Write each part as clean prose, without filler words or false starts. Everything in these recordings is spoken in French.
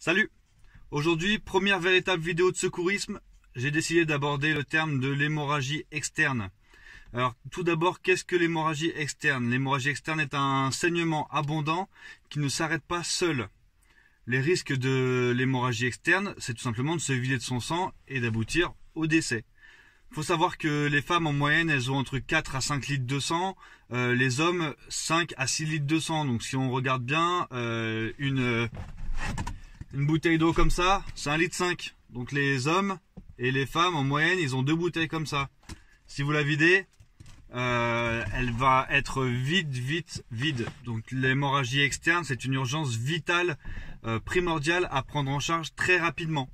Salut! Aujourd'hui, première véritable vidéo de secourisme, j'ai décidé d'aborder le terme de l'hémorragie externe. Alors tout d'abord, qu'est-ce que l'hémorragie externe? L'hémorragie externe est un saignement abondant qui ne s'arrête pas seul. Les risques de l'hémorragie externe, c'est tout simplement de se vider de son sang et d'aboutir au décès. Il faut savoir que les femmes en moyenne, elles ont entre 4 à 5 litres de sang, les hommes 5 à 6 litres de sang. Donc si on regarde bien, une bouteille d'eau comme ça, c'est 1,5 litre. Donc les hommes et les femmes en moyenne, ils ont 2 bouteilles comme ça. Si vous la videz, elle va être vide. Donc l'hémorragie externe, c'est une urgence vitale, primordiale à prendre en charge très rapidement.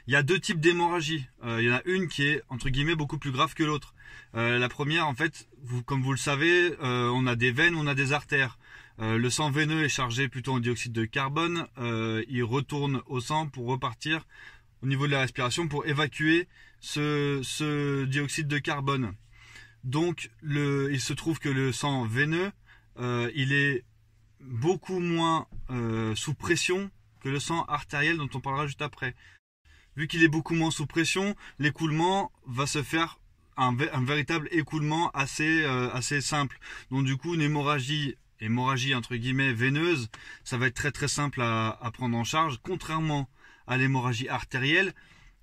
Il y a deux types d'hémorragie. Il y en a une qui est entre guillemets beaucoup plus grave que l'autre. La première, en fait, comme vous le savez, on a des veines, on a des artères. Le sang veineux est chargé plutôt en dioxyde de carbone. Il retourne au sang pour repartir au niveau de la respiration pour évacuer ce dioxyde de carbone. Donc il se trouve que le sang veineux, il est beaucoup moins sous pression que le sang artériel dont on parlera juste après. Vu qu'il est beaucoup moins sous pression, l'écoulement va se faire un véritable écoulement assez simple. Donc du coup, une hémorragie entre guillemets veineuse, ça va être très simple à prendre en charge, contrairement à l'hémorragie artérielle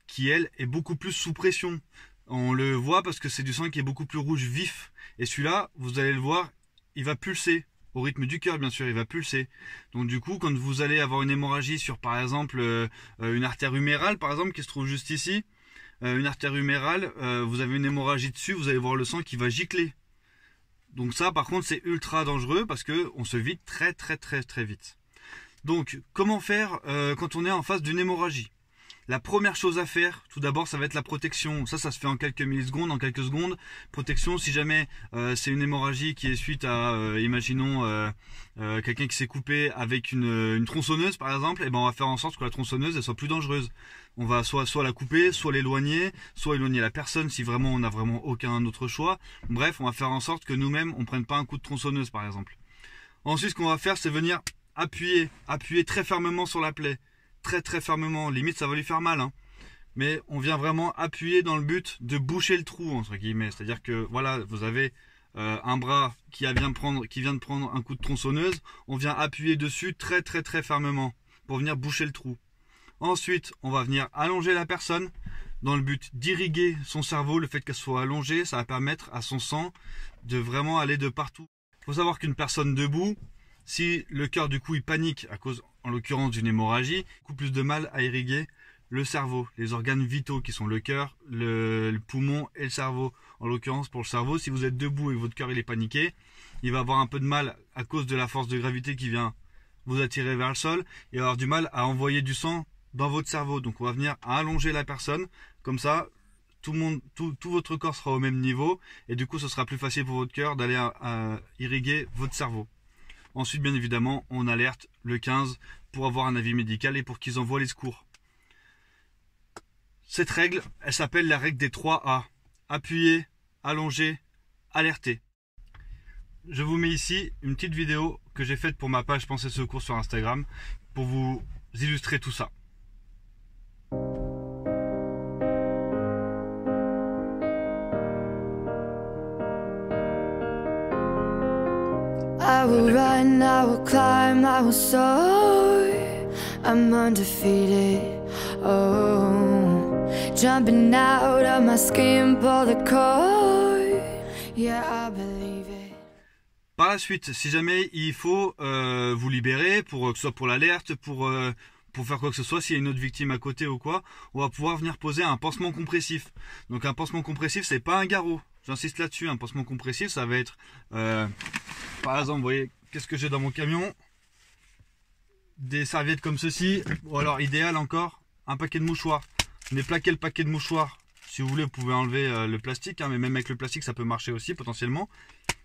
qui elle est beaucoup plus sous pression. On le voit parce que c'est du sang qui est beaucoup plus rouge vif. Et celui-là, vous allez le voir, il va pulser. Au rythme du cœur, bien sûr, il va pulser. Donc du coup, quand vous allez avoir une hémorragie sur, par exemple, une artère humérale, par exemple, qui se trouve juste ici, une artère humérale, vous avez une hémorragie dessus, vous allez voir le sang qui va gicler. Donc ça, par contre, c'est ultra dangereux parce que on se vide très vite. Donc, comment faire quand on est en face d'une hémorragie? La première chose à faire, tout d'abord, ça va être la protection. Ça se fait en quelques millisecondes, en quelques secondes. Protection, si jamais c'est une hémorragie qui est suite à, imaginons, quelqu'un qui s'est coupé avec une tronçonneuse, par exemple, et ben on va faire en sorte que la tronçonneuse elle soit plus dangereuse. On va soit la couper, soit l'éloigner la personne si vraiment on n'a vraiment aucun autre choix. Bref, on va faire en sorte que nous-mêmes on prenne pas un coup de tronçonneuse, par exemple. Ensuite, ce qu'on va faire, c'est venir appuyer très fermement sur la plaie. Très fermement, limite ça va lui faire mal, hein. Mais on vient vraiment appuyer dans le but de boucher le trou, entre guillemets. C'est-à-dire que voilà, vous avez un bras qui vient de prendre un coup de tronçonneuse, on vient appuyer dessus très fermement pour venir boucher le trou. Ensuite, on va venir allonger la personne dans le but d'irriguer son cerveau. Le fait qu'elle soit allongée, ça va permettre à son sang de vraiment aller de partout. Il faut savoir qu'une personne debout, si le cœur du coup il panique à cause en l'occurrence d'une hémorragie, beaucoup plus de mal à irriguer le cerveau, les organes vitaux qui sont le cœur, le poumon et le cerveau. En l'occurrence pour le cerveau, si vous êtes debout et que votre cœur il est paniqué, il va avoir un peu de mal à cause de la force de gravité qui vient vous attirer vers le sol et avoir du mal à envoyer du sang dans votre cerveau. Donc on va venir allonger la personne, comme ça tout votre corps sera au même niveau et du coup ce sera plus facile pour votre cœur d'aller irriguer votre cerveau. Ensuite, bien évidemment, on alerte le 15 pour avoir un avis médical et pour qu'ils envoient les secours. Cette règle, elle s'appelle la règle des 3 A. Appuyer, allonger, alerter. Je vous mets ici une petite vidéo que j'ai faite pour ma page Pensée Secours sur Instagram pour vous illustrer tout ça. I will run, I will climb, I will soar. I'm undefeated. Oh, jumping out of my skin, pull the cord. Yeah, I believe it. Par la suite, si jamais il faut vous libérer, que ce soit pour l'alerte, pour faire quoi que ce soit, s'il y a une autre victime à côté ou quoi, on va pouvoir venir poser un pansement compressif. Donc un pansement compressif, c'est pas un garrot. J'insiste là-dessus, un pansement compressif, ça va être, par exemple, vous voyez, qu'est-ce que j'ai dans mon camion? Des serviettes comme ceci, ou alors idéal encore, un paquet de mouchoirs. Venez plaquer le paquet de mouchoirs. Si vous voulez, vous pouvez enlever le plastique, hein, mais même avec le plastique, ça peut marcher aussi potentiellement.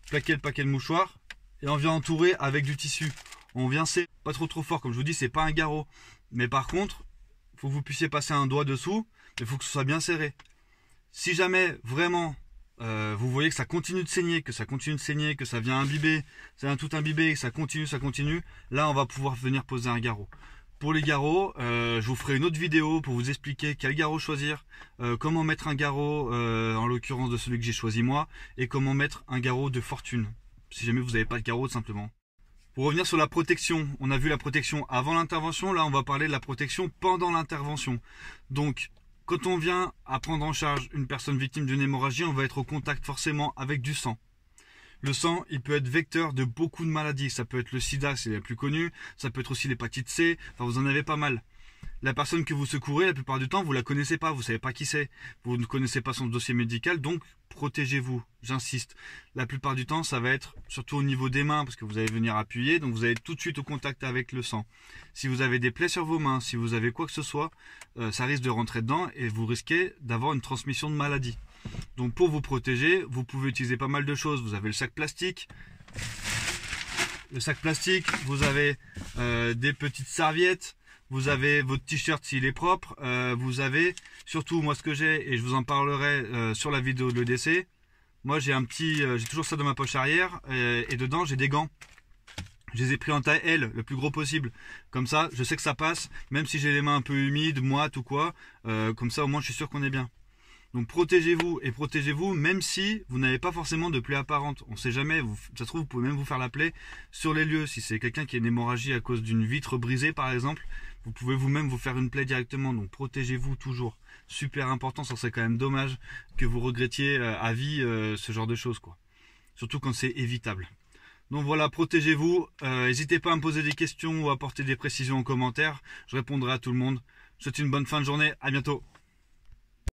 Plaquer le paquet de mouchoirs et on vient entourer avec du tissu. On vient serrer, pas trop fort, comme je vous dis, c'est pas un garrot. Mais par contre, il faut que vous puissiez passer un doigt dessous, mais il faut que ce soit bien serré. Si jamais vraiment vous voyez que ça continue de saigner, que ça vient imbiber, ça vient tout imbiber, que ça continue, là on va pouvoir venir poser un garrot. Pour les garrots, je vous ferai une autre vidéo pour vous expliquer quel garrot choisir, comment mettre un garrot, en l'occurrence de celui que j'ai choisi moi, et comment mettre un garrot de fortune, si jamais vous n'avez pas de garrot tout simplement. Pour revenir sur la protection, on a vu la protection avant l'intervention, là on va parler de la protection pendant l'intervention. Donc, quand on vient à prendre en charge une personne victime d'une hémorragie, on va être au contact forcément avec du sang. Le sang, il peut être vecteur de beaucoup de maladies. Ça peut être le sida, c'est la plus connue. Ça peut être aussi l'hépatite C. Enfin, vous en avez pas mal. La personne que vous secourez, la plupart du temps, vous la connaissez pas. Vous savez pas qui c'est. Vous ne connaissez pas son dossier médical. Donc, protégez-vous. J'insiste. La plupart du temps, ça va être surtout au niveau des mains, parce que vous allez venir appuyer. Donc, vous allez tout de suite au contact avec le sang. Si vous avez des plaies sur vos mains, si vous avez quoi que ce soit, ça risque de rentrer dedans et vous risquez d'avoir une transmission de maladie. Donc pour vous protéger, vous pouvez utiliser pas mal de choses. Vous avez le sac plastique. Vous avez des petites serviettes. Vous avez votre t-shirt s'il est propre. Vous avez, surtout moi ce que j'ai, et je vous en parlerai sur la vidéo de l'EDC. Moi j'ai j'ai toujours ça dans ma poche arrière. Et dedans j'ai des gants. Je les ai pris en taille L, le plus gros possible. Comme ça, je sais que ça passe, même si j'ai les mains un peu humides, moites ou quoi. Comme ça au moins je suis sûr qu'on est bien. Donc protégez-vous et protégez-vous même si vous n'avez pas forcément de plaie apparente. On ne sait jamais, ça se trouve vous pouvez même vous faire la plaie sur les lieux. Si c'est quelqu'un qui a une hémorragie à cause d'une vitre brisée par exemple, vous pouvez vous-même vous faire une plaie directement. Donc protégez-vous toujours. Super important, ça serait quand même dommage que vous regrettiez à vie ce genre de choses, quoi. Surtout quand c'est évitable. Donc voilà, protégez-vous. N'hésitez pas à me poser des questions ou à apporter des précisions en commentaire. Je répondrai à tout le monde. Je vous souhaite une bonne fin de journée. À bientôt.